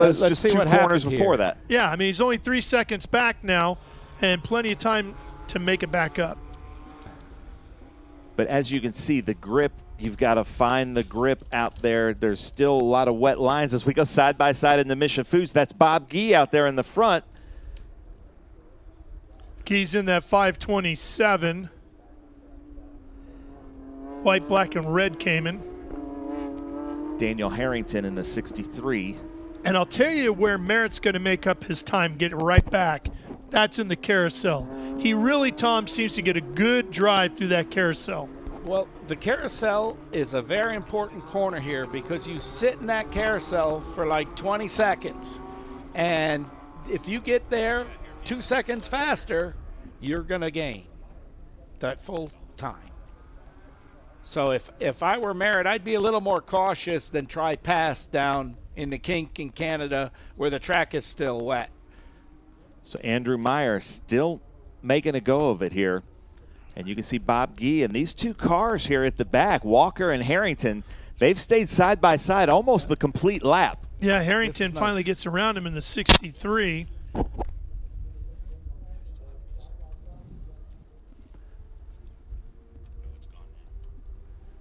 Let's just see two what corners happened before here. that. Yeah, I mean, he's only 3 seconds back now and plenty of time to make it back up. But as you can see, the grip, you've got to find the grip out there. There's still a lot of wet lines as we go side by side in the Mission Foods. That's Bob Gee out there in the front. Gee's in that 527. White, black, and red came in. Daniel Harrington in the 63. And I'll tell you where Merritt's going to make up his time, get it right back. That's in the carousel. He really, Tom, seems to get a good drive through that carousel. Well, the carousel is a very important corner here because you sit in that carousel for like 20 seconds. And if you get there 2 seconds faster, you're going to gain that full time. So if I were Merritt, I'd be a little more cautious than try pass down in the kink in Canada where the track is still wet. So Andrew Meyer still making a go of it here. And you can see Bob Gee and these two cars here at the back, Walker and Harrington, they've stayed side by side almost the complete lap. Yeah, Harrington finally gets around him in the 63.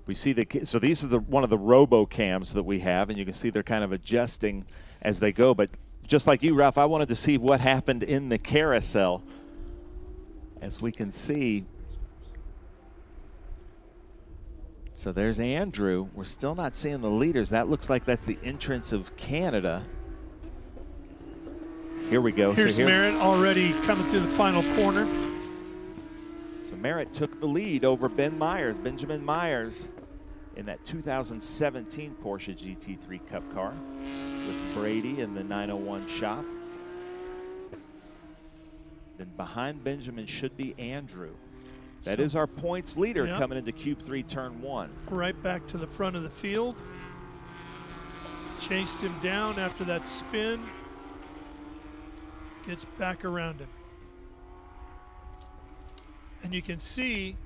We see so these are one of the robo cams that we have, and you can see they're kind of adjusting as they go. But just like you, Ralph, I wanted to see what happened in the carousel. As we can see, so there's Andrew. We're still not seeing the leaders. That looks like that's the entrance of Canada. Here we go. Here's so Merritt already coming through the final corner. So Merritt took the lead over Benjamin Myers, in that 2017 Porsche GT3 Cup car with Brady in the 901 shop. Then behind Benjamin should be Andrew. That is our points leader coming into Cube 3 Turn 1. Right back to the front of the field. Chased him down after that spin. Gets back around him. And you can see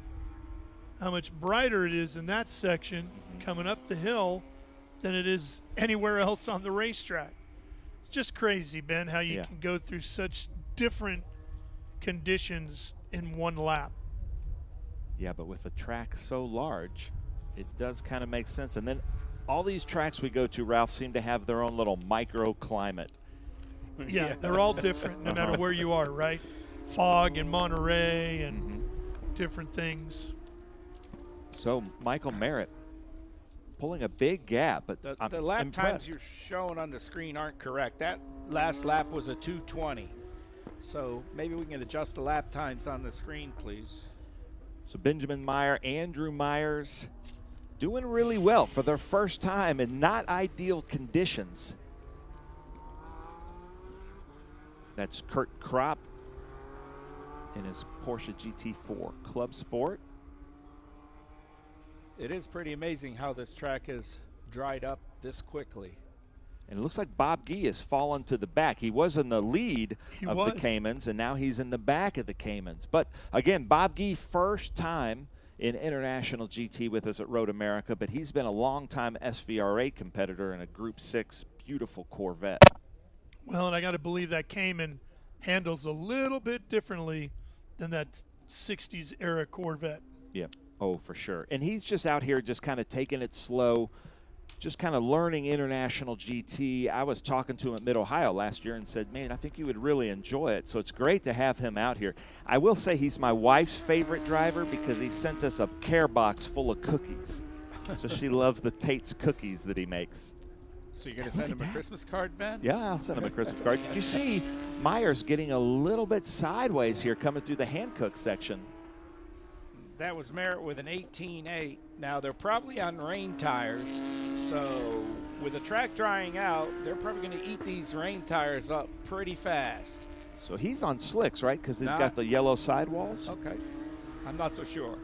how much brighter it is in that section coming up the hill than it is anywhere else on the racetrack. It's just crazy, Ben, how you can go through such different conditions in one lap. Yeah, but with a track so large, it does kind of make sense. And then all these tracks we go to, Ralph, seem to have their own little microclimate. Yeah, they're all different no matter where you are, right? Fog in Monterey and different things. So Michael Merritt pulling a big gap, but the lap times you're showing on the screen aren't correct. That last lap was a 2:20. So maybe we can adjust the lap times on the screen, please. So Benjamin Meyer, Andrew Myers doing really well for their first time in not ideal conditions. That's Kurt Kropp in his Porsche GT4 Club Sport. It is pretty amazing how this track has dried up this quickly. And it looks like Bob Gee has fallen to the back. He was in the lead of the Caymans, and now he's in the back of the Caymans. But again, Bob Gee, first time in International GT with us at Road America, but he's been a long-time SVRA competitor in a Group 6 beautiful Corvette. Well, and I got to believe that Cayman handles a little bit differently than that 60s era Corvette. Yeah. Oh, for sure. And he's just out here just kind of taking it slow, just kind of learning International GT. I was talking to him at Mid-Ohio last year and said, man, I think you would really enjoy it. So it's great to have him out here. I will say he's my wife's favorite driver because he sent us a care box full of cookies. So she loves the Tate's cookies that he makes. So you're going to send him a Christmas card, Ben? Yeah, I'll send him a Christmas card. Did you see Myers getting a little bit sideways here coming through the Hankook section? That was Merritt with an 18.8. Now, they're probably on rain tires, so with the track drying out, they're probably going to eat these rain tires up pretty fast. So he's on slicks, right? Because he's got the yellow sidewalls? Okay. I'm not so sure.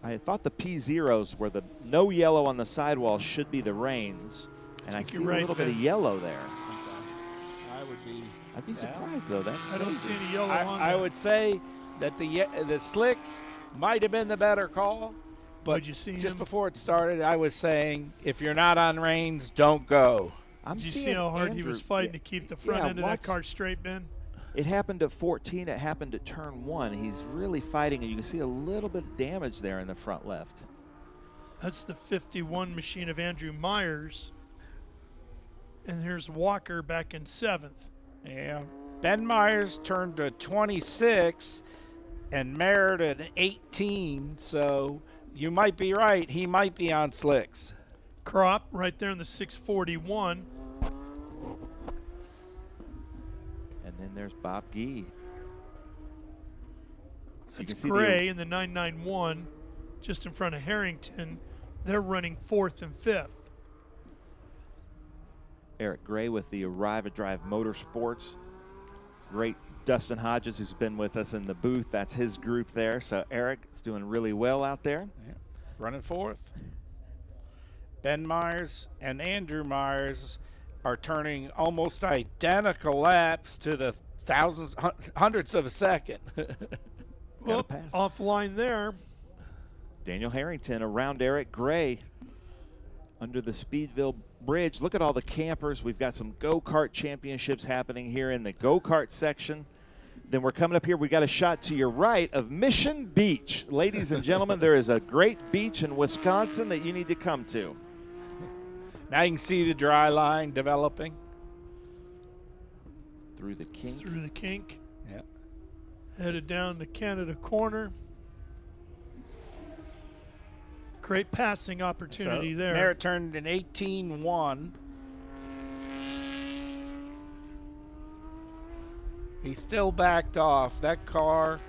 I thought the P0s were the no yellow on the sidewall should be the reins, and I see a little bit of yellow there. Okay. I'd be surprised though. I don't see any yellow on I there. would say that the slicks might have been the better call, but you see just him? before it started, I was saying if you're not on reins, don't go. Did you see how hard he was fighting to keep the front end of that car straight, Ben? It happened at 14. It happened at turn 1. He's really fighting, and you can see a little bit of damage there in the front left. That's the 51 machine of Andrew Myers. And here's Walker back in 7th. Yeah. Ben Myers turned to 26 and Merritt at 18, so you might be right. He might be on slicks. Crop right there in the 641. And then there's Bob Gee. So it's Gray in the 991 just in front of Harrington. They're running 4th and 5th. Eric Gray with the Arrive and Drive Motorsports. Great Dustin Hodges, who's been with us in the booth. That's his group there. So Eric is doing really well out there. Yeah. Running 4th. Ben Myers and Andrew Myers are turning almost identical laps to the hundredths of a second. Well, offline there. Daniel Harrington around Eric Gray under the Speedville Bridge. Look at all the campers. We've got some go-kart championships happening here in the go-kart section. Then we're coming up here. We got a shot to your right of Mission Beach. Ladies and gentlemen, there is a great beach in Wisconsin that you need to come to. Now you can see the dry line developing. Through the kink. Through the kink. Yeah. Headed down to Canada Corner. Great passing opportunity there. Merritt turned an 18-1. He still backed off. That car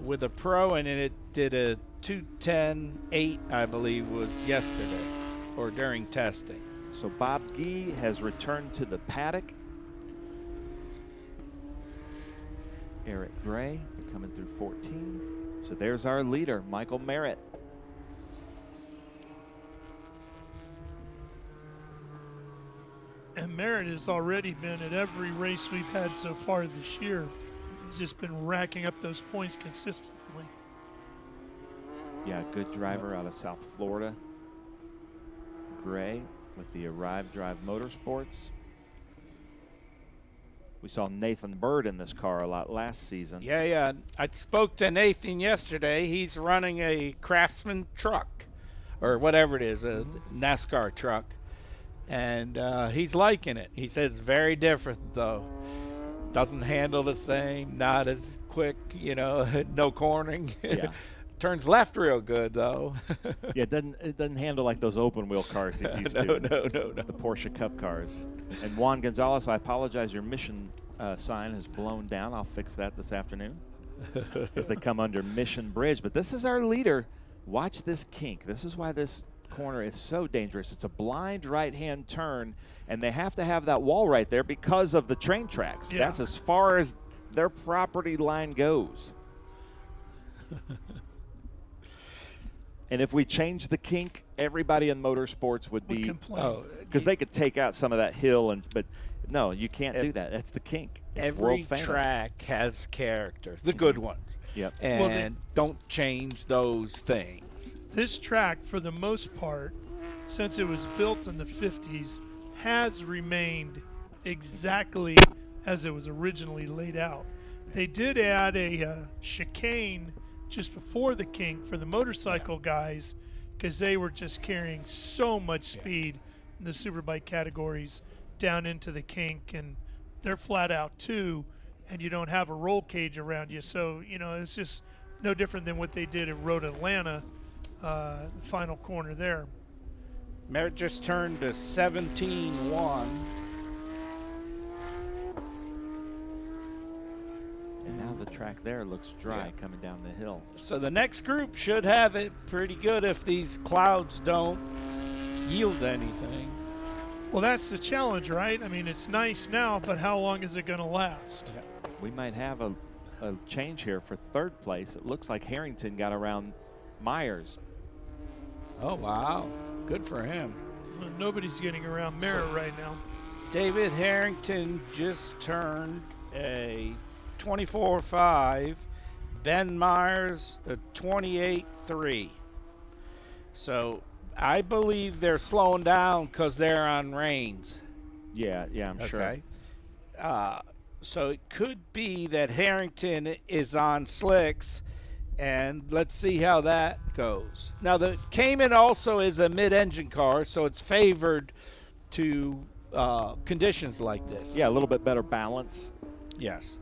with a pro in it did a 2:10.8, I believe, was yesterday or during testing. So Bob Gee has returned to the paddock. Eric Gray coming through 14. So there's our leader, Michael Merritt. And Merritt has already been at every race we've had so far this year. He's just been racking up those points consistently. Yeah, good driver out of South Florida. Gray with the Arrive Drive Motorsports. We saw Nathan Bird in this car a lot last season. Yeah. I spoke to Nathan yesterday. He's running a Craftsman truck or whatever it is, a NASCAR truck. And he's liking it. He says very different, though. Doesn't handle the same, not as quick, you know, no cornering. Yeah. Turns left real good, though. Yeah, it doesn't handle like those open wheel cars he's used to. No. The Porsche Cup cars. And Juan Gonzalez, I apologize, your mission sign has blown down. I'll fix that this afternoon as they come under Mission Bridge. But this is our leader. Watch this kink. This is why this corner is so dangerous. It's a blind right-hand turn, and they have to have that wall right there because of the train tracks. Yeah. That's as far as their property line goes. And if we change the kink, everybody in motorsports would be complain. because they could take out some of that hill, but no, you can't do that. That's the kink. It's Every world famous. track has character, the good ones. Yep. And don't change those things. This track, for the most part, since it was built in the 50s, has remained exactly as it was originally laid out. They did add a chicane just before the kink for the motorcycle guys because they were just carrying so much speed in the superbike categories down into the kink, and they're flat out too, and you don't have a roll cage around you. So, you know, it's just no different than what they did at Road Atlanta, the final corner there. Merritt just turned to 17-1. And now the track there looks dry coming down the hill. So the next group should have it pretty good if these clouds don't yield anything. Well, that's the challenge, right? I mean, it's nice now, but how long is it going to last? We might have a change here for third place. It looks like Harrington got around Myers. Oh, wow. Good for him. Well, nobody's getting around Merritt right now. David Harrington just turned a 24.5. Ben Myers a 28.3. So I believe they're slowing down because they're on reins. Yeah, I'm sure. Okay. So it could be that Harrington is on slicks, and let's see how that goes. Now, the Cayman also is a mid-engine car, so it's favored to conditions like this. Yeah, a little bit better balance. Yes.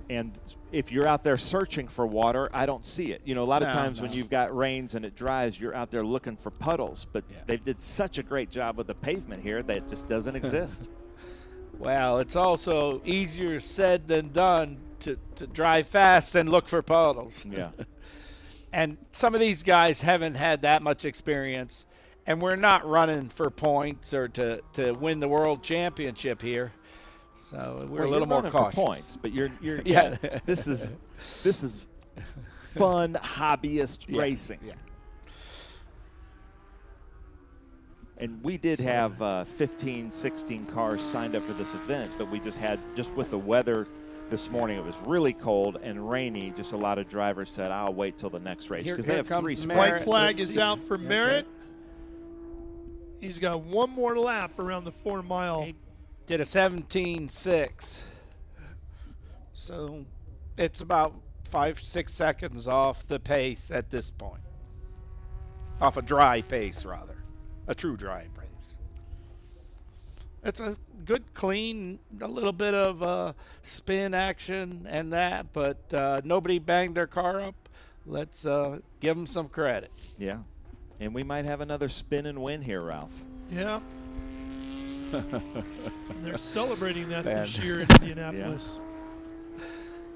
And if you're out there searching for water, I don't see it. You know, a lot of times when you've got rains and it dries, you're out there looking for puddles. But they did such a great job with the pavement here that it just doesn't exist. Well, it's also easier said than done to drive fast and look for puddles. Yeah. And some of these guys haven't had that much experience, and we're not running for points or to win the world championship here. So we're a little more cautious. For points, but you're yeah. This is fun hobbyist racing. Yeah. And we did have 15, 16 cars signed up for this event, but we just with the weather this morning, it was really cold and rainy. Just a lot of drivers said, I'll wait till the next race because they have 3 spots. White flag is out for Merritt. He's got one more lap around the 4 mile. He did a 17.6. So it's about 5-6 seconds off the pace at this point. Off a dry pace, rather. A true dry pace. It's a good, clean, a little bit of spin action and that, but nobody banged their car up. Let's give them some credit. Yeah. And we might have another spin and win here, Ralph. Yeah. They're celebrating that this year in Indianapolis.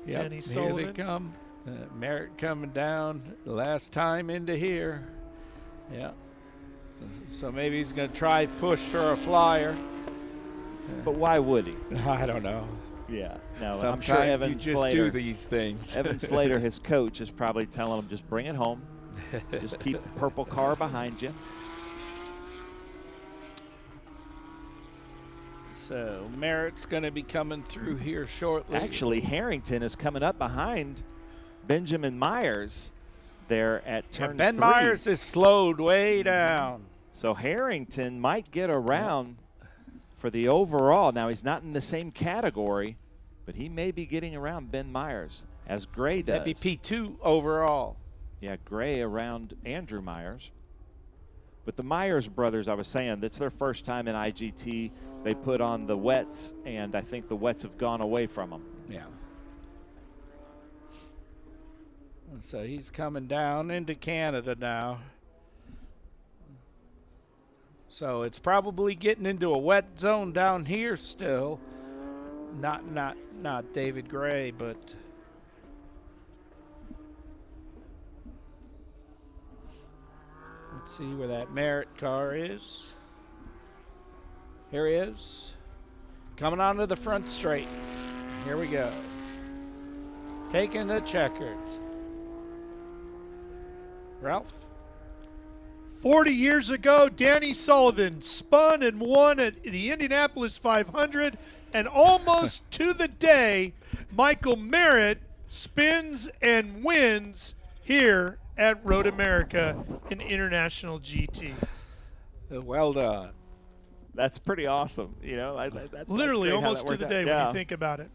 Yeah. Danny Sullivan. Here they come. Merritt coming down last time into here. Yeah. So maybe he's going to try push for a flyer. But why would he? I don't know. Yeah. No, Sometimes I'm sure Evan you just Slater, do these things. Evan Slater, his coach, is probably telling him, just bring it home. Just keep the purple car behind you. So Merritt's going to be coming through here shortly. Actually, Harrington is coming up behind Benjamin Myers there at turn 3. Ben Myers is slowed way down. So Harrington might get around for the overall. Now, he's not in the same category, but he may be getting around Ben Myers, as Gray does. That'd be P2 overall. Yeah, Gray around Andrew Myers. But the Myers brothers, I was saying, that's their first time in IGT. They put on the wets, and I think the wets have gone away from them. Yeah. So he's coming down into Canada now. So it's probably getting into a wet zone down here still. Not David Gray, but let's see where that Merritt car is. Here he is. Coming onto the front straight. Here we go. Taking the checkers. Ralph? 40 years ago, Danny Sullivan spun and won at the Indianapolis 500, and almost to the day, Michael Merritt spins and wins here at Road America in International GT. Well done. That's pretty awesome. You know, literally almost to the day when you think about it.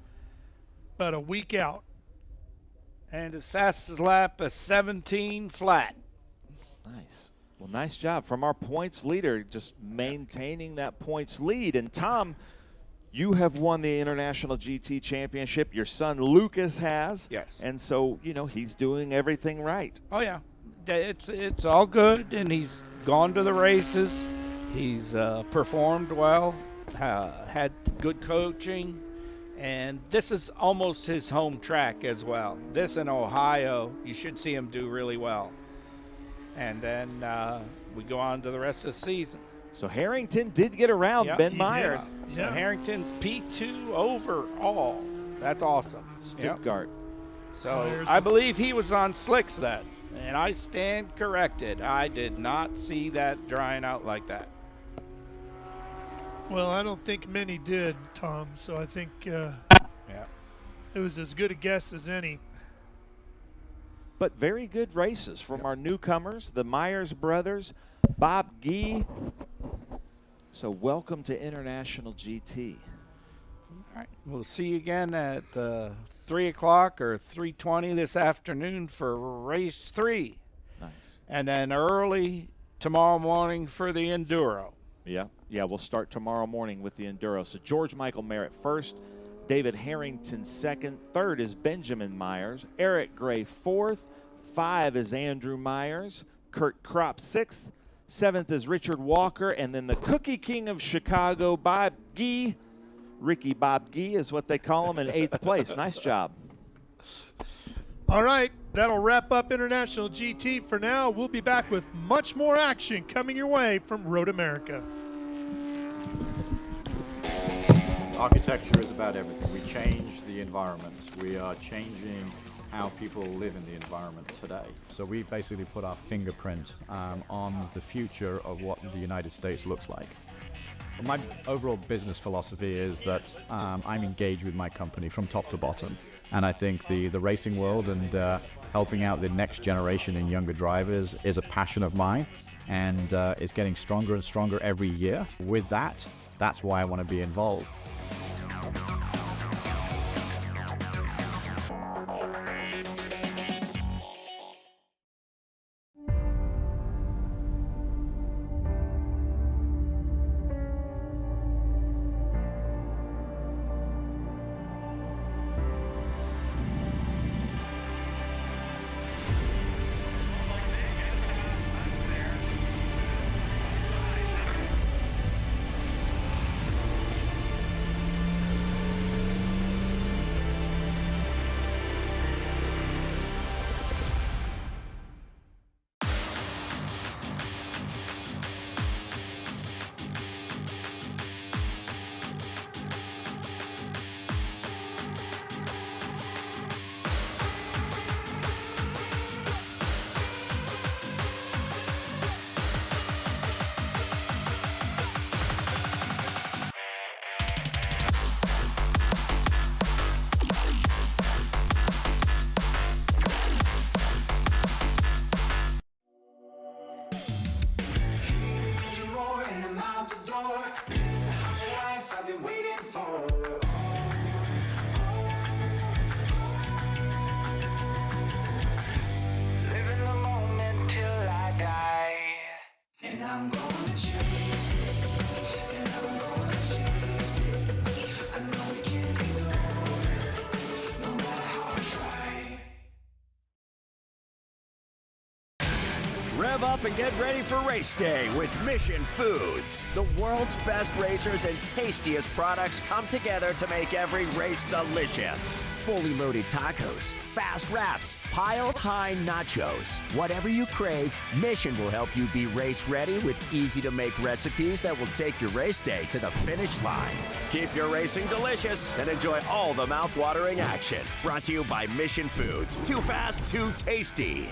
About a week out. And his fastest lap, a 17 flat. Nice. Well, nice job from our points leader, just maintaining that points lead. And Tom, you have won the International GT Championship. Your son Lucas has. Yes. And so, you know, he's doing everything right. Oh, yeah. It's all good, and he's gone to the races. He's performed well, had good coaching, and this is almost his home track as well. This in Ohio, you should see him do really well. And then we go on to the rest of the season. So Harrington did get around Ben Myers. So Harrington P2 overall. That's awesome. Stuttgart. Yep. So I believe he was on slicks then, and I stand corrected. I did not see that drying out like that. Well, I don't think many did, Tom, so I think it was as good a guess as any. But very good races from our newcomers, the Myers brothers, Bob Gee, So welcome to International GT. All right, we'll see you again at 3 o'clock or 3:20 this afternoon for race 3. Nice. And then early tomorrow morning for the Enduro. Yeah, we'll start tomorrow morning with the Enduro. So George Michael Merritt first, David Harrington second, third is Benjamin Myers, Eric Gray fourth, 5 is Andrew Myers, Kurt Kropp sixth, 7th is Richard Walker, and then the Cookie King of Chicago, Bob Gee, Ricky Bob Gee is what they call him, in 8th place. Nice job. All right, that'll wrap up International GT for now. We'll be back with much more action coming your way from Road America. Architecture is about everything. We change the environment. We are changing how people live in the environment today. So we basically put our fingerprint on the future of what the United States looks like. My overall business philosophy is that I'm engaged with my company from top to bottom. And I think the racing world and helping out the next generation and younger drivers is a passion of mine, and it's getting stronger and stronger every year. With that, that's why I want to be involved. Rev up and get ready for race day with Mission Foods. The world's best racers and tastiest products come together to make every race delicious. Fully loaded tacos, fast wraps, piled high nachos. Whatever you crave, Mission will help you be race ready with easy-to-make recipes that will take your race day to the finish line. Keep your racing delicious and enjoy all the mouth-watering action. Brought to you by Mission Foods. Too fast, too tasty.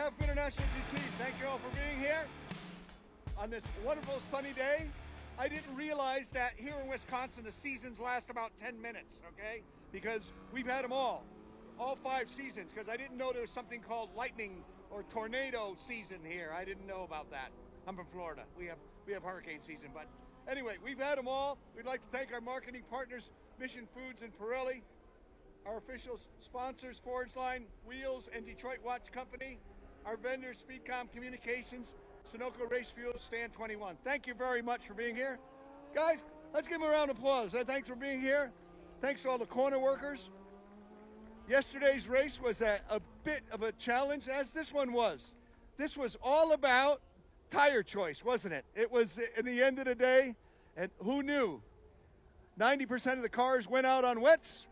behalf of International GT, thank you all for being here on this wonderful sunny day. I didn't realize that here in Wisconsin the seasons last about 10 minutes, okay? Because we've had them all 5 seasons, because I didn't know there was something called lightning or tornado season here. I didn't know about that. I'm from Florida. We have hurricane season, but anyway, we've had them all. We'd like to thank our marketing partners, Mission Foods and Pirelli, our official sponsors, Forge Line, Wheels, and Detroit Watch Company, our vendors, Speedcom Communications, Sunoco Race Fuels, Stand 21. Thank you very much for being here. Guys, let's give them a round of applause. Thanks for being here. Thanks to all the corner workers. Yesterday's race was a bit of a challenge, as this one was. This was all about tire choice, wasn't it? It was, in the end of the day, and who knew? 90% of the cars went out on wets.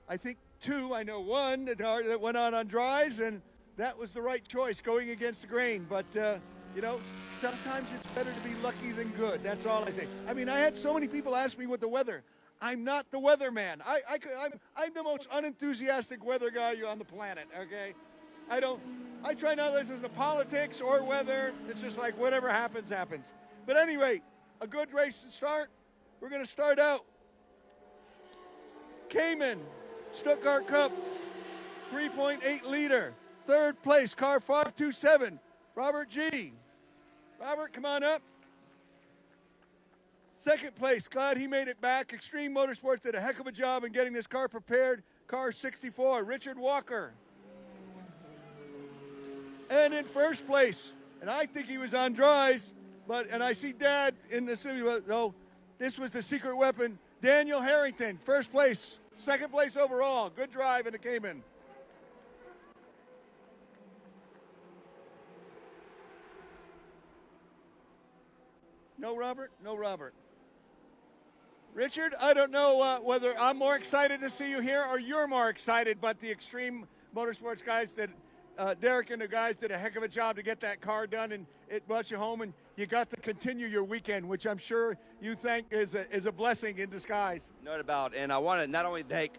I think 2, I know 1 that went out on dries, and that was the right choice, going against the grain. But, you know, sometimes it's better to be lucky than good. That's all I say. I mean, I had so many people ask me what the weather. I'm not the weatherman. I'm the most unenthusiastic weather guy on the planet, okay? I try not to listen to politics or weather. It's just like whatever happens, happens. But anyway, a good race to start. We're going to start out. Cayman, Stuttgart Cup, 3.8 liter. 3rd place, car 527, Robert G. Robert, come on up. 2nd place, glad he made it back. Extreme Motorsports did a heck of a job in getting this car prepared. Car 64, Richard Walker. And in 1st place, and I think he was on dries, and I see Dad in the city, so this was the secret weapon. Daniel Harrington, 1st place, 2nd place overall. Good drive in the Cayman. No Robert? No Robert. Richard, I don't know whether I'm more excited to see you here or you're more excited, but the Extreme Motorsports guys Derek and the guys did a heck of a job to get that car done, and it brought you home, and you got to continue your weekend, which I'm sure you think is a blessing in disguise. No doubt, and I want to not only thank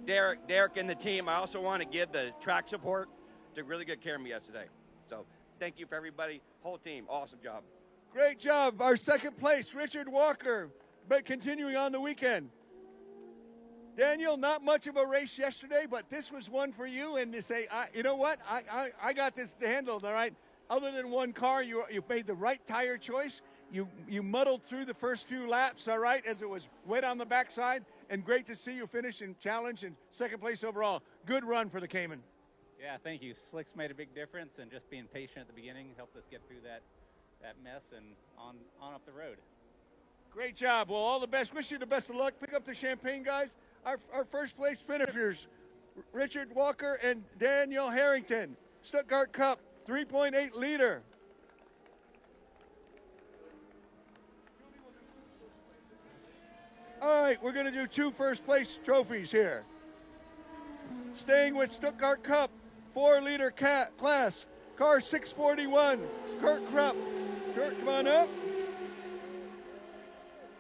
Derek and the team, I also want to give the track support. Took really good care of me yesterday. So thank you for everybody, whole team, awesome job. Great job. Our 2nd place, Richard Walker, but continuing on the weekend. Daniel, not much of a race yesterday, but this was one for you, and to say, you know what, I got this handled, all right? Other than 1 car, you made the right tire choice. You muddled through the first few laps, all right, as it was wet on the backside, and great to see you finish in challenge and 2nd place overall. Good run for the Cayman. Yeah, thank you. Slicks made a big difference, and just being patient at the beginning helped us get through that mess and on up the road. Great job. Well, all the best. Wish you the best of luck. Pick up the champagne, guys. Our 1st place finishers, Richard Walker and Daniel Harrington. Stuttgart Cup, 3.8 liter. All right, we're going to do 2 1st place trophies here. Staying with Stuttgart Cup, 4 liter class, car 641, Kurt Krupp. Kurt, come on up.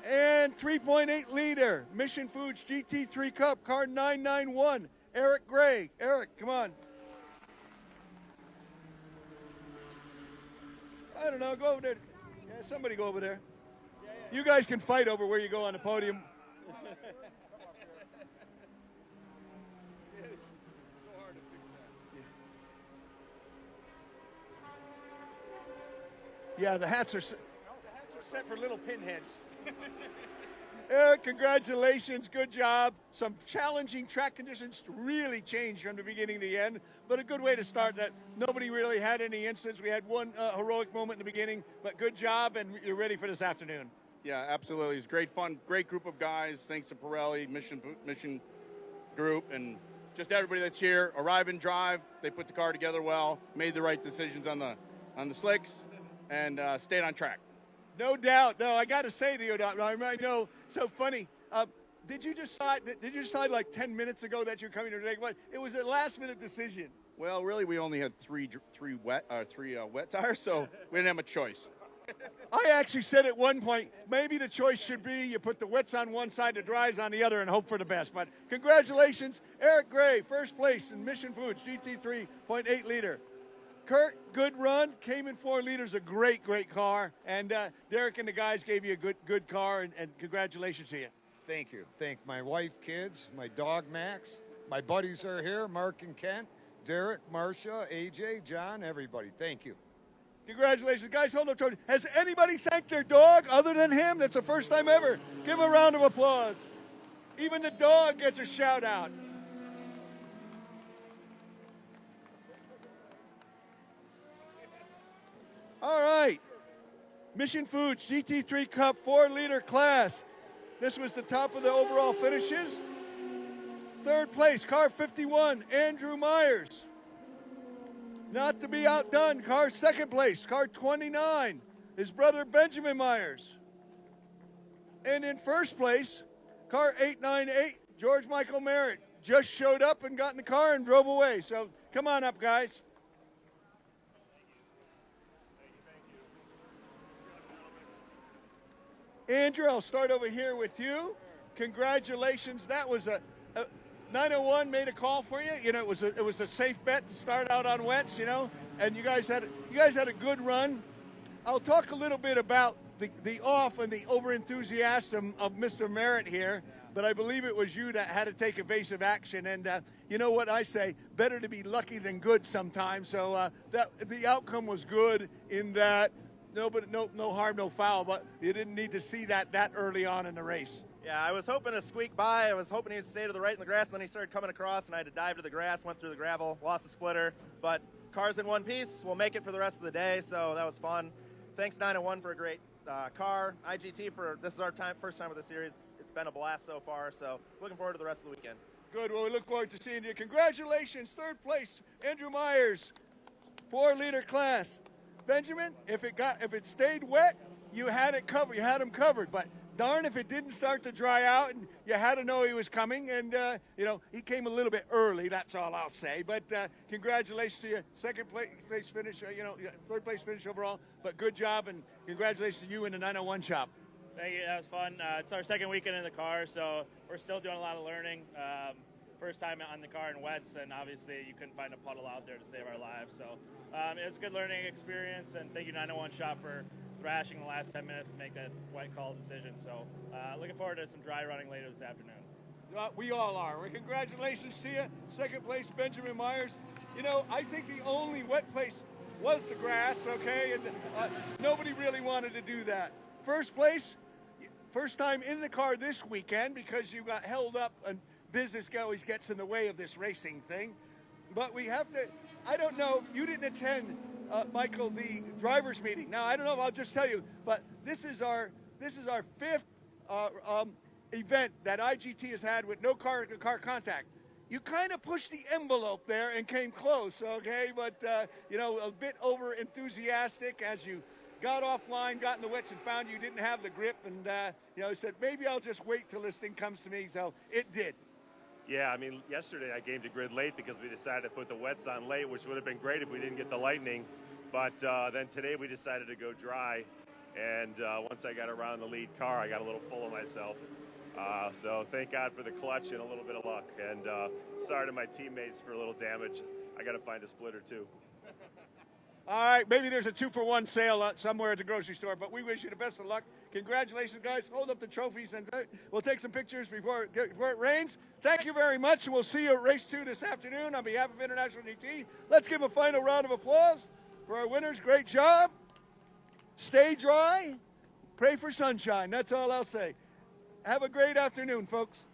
And 3.8 liter, Mission Foods GT3 Cup, car 991, Eric Gray. Eric, come on. I don't know, go over there. Yeah, somebody go over there. You guys can fight over where you go on the podium. Yeah, the hats are set for little pinheads. Eric, congratulations, good job. Some challenging track conditions really changed from the beginning to the end, but a good way to start that. Nobody really had any incidents. We had 1 heroic moment in the beginning, but good job, and you're ready for this afternoon. Yeah, absolutely. It's great fun, great group of guys. Thanks to Pirelli, Mission Group, and just everybody that's here. Arrive and drive. They put the car together well, made the right decisions on the slicks, and stayed on track. No doubt. No, I got to say to you, I know, so funny. Did you decide like 10 minutes ago that you're coming to today? What? It was a last-minute decision. Well, really, we only had three wet tires, so we didn't have a choice. I actually said at one point, maybe the choice should be you put the wets on one side, the dries on the other, and hope for the best. But congratulations, Eric Gray, 1st place in Mission Foods GT 3.8 liter. Kurt, good run. Came in 4 liters, a great car. And Derek and the guys gave you a good car, and congratulations to you. Thank you. Thank my wife, kids, my dog Max. My buddies are here, Mark and Kent, Derek, Marcia, AJ, John, everybody. Thank you. Congratulations. Guys, hold up. Has anybody thanked their dog other than him? That's the first time ever. Give him a round of applause. Even the dog gets a shout out. All right. Mission Foods GT3 Cup 4-liter class. This was the top of the overall finishes. 3rd place, car 51, Andrew Myers. Not to be outdone, car 2nd place, car 29, his brother Benjamin Myers. And in 1st place, car 898, George Michael Merritt. Just showed up and got in the car and drove away. So come on up, guys. Andrew, I'll start over here with you. Congratulations. That was a 901 made a call for you. You know, it was a safe bet to start out on wets, you know, and you guys had a good run. I'll talk a little bit about the off and the over-enthusiasm of Mr. Merritt here, but I believe it was you that had to take evasive action. And you know what I say, better to be lucky than good sometimes. So that the outcome was good in that no harm, no foul, but you didn't need to see that early on in the race. Yeah, I was hoping to squeak by. I was hoping he'd stay to the right in the grass, and then he started coming across, and I had to dive to the grass, went through the gravel, lost a splitter. But car's in one piece. We'll make it for the rest of the day, so that was fun. Thanks 901 for a great car. IGT this is our first time with the series. It's been a blast so far, so looking forward to the rest of the weekend. Good. Well, we look forward to seeing you. Congratulations, 3rd place, Andrew Myers, 4-liter class. Benjamin, if it stayed wet, you had it covered. You had him covered, but darn if it didn't start to dry out, and you had to know he was coming. And you know, he came a little bit early. That's all I'll say. But congratulations to you, 2nd place finish. 3rd place finish overall. But good job, and congratulations to you in the 901 shop. Thank you. That was fun. It's our 2nd weekend in the car, so we're still doing a lot of learning. First time on the car in wets, and obviously you couldn't find a puddle out there to save our lives. So it was a good learning experience, and thank you 901 shop for thrashing the last 10 minutes to make that white call decision. So looking forward to some dry running later this afternoon. We all are. Well, congratulations to you. 2nd place, Benjamin Myers. You know, I think the only wet place was the grass, okay? And nobody really wanted to do that. 1st place, first time in the car this weekend because you got held up, and business always gets in the way of this racing thing. But we have to, I don't know, you didn't attend, Michael, the drivers meeting. Now, I don't know if I'll just tell you, but this is our 5th event that IGT has had with no car-to-car contact. You kind of pushed the envelope there and came close, okay? But, you know, a bit over-enthusiastic as you got offline, got in the wets, and found you didn't have the grip, and, you know, said, maybe I'll just wait till this thing comes to me. So it did. Yeah, I mean, yesterday I came to grid late because we decided to put the wets on late, which would have been great if we didn't get the lightning. But then today we decided to go dry, and once I got around the lead car, I got a little full of myself. So thank God for the clutch and a little bit of luck. And sorry to my teammates for a little damage. I got to find a splitter too. All right, maybe there's a 2-for-1 sale somewhere at the grocery store, but we wish you the best of luck. Congratulations, guys. Hold up the trophies, and we'll take some pictures before it rains. Thank you very much, and we'll see you at Race 2 this afternoon on behalf of International GT. Let's give a final round of applause for our winners. Great job. Stay dry. Pray for sunshine. That's all I'll say. Have a great afternoon, folks.